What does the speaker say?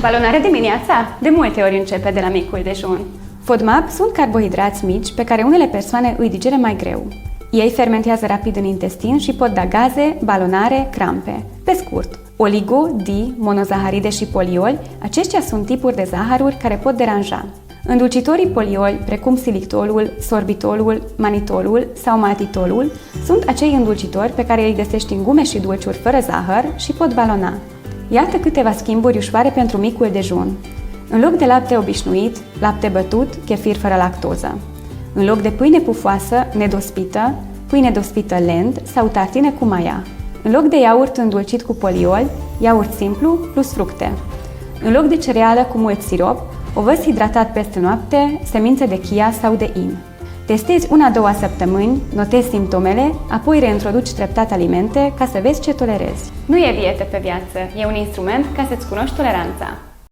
Balonarea dimineața de multe ori începe de la micul dejun. FODMAP sunt carbohidrați mici pe care unele persoane îi digeră mai greu. Ei fermentează rapid în intestin și pot da gaze, balonare, crampe. Pe scurt, oligo, di, monozaharide și polioli, aceștia sunt tipuri de zahăruri care pot deranja. Îndulcitorii polioli, precum xilitolul, sorbitolul, manitolul sau maltitolul, sunt acei îndulcitori pe care îi găsești în gume și dulciuri fără zahăr și pot balona. Iată câteva schimburi ușoare pentru micul dejun. În loc de lapte obișnuit, lapte bătut, chefir fără lactoză. În loc de pâine pufoasă, nedospită, pâine dospită lent sau tartine cu maia. În loc de iaurt îndulcit cu poliol, iaurt simplu plus fructe. În loc de cereală cu mult sirop, ovăz hidratat peste noapte, semințe de chia sau de in. Testezi 1-2 săptămâni, notezi simptomele, apoi reintroduci treptat alimente ca să vezi ce tolerezi. Nu e dietă pe viață, e un instrument ca să-ți cunoști toleranța.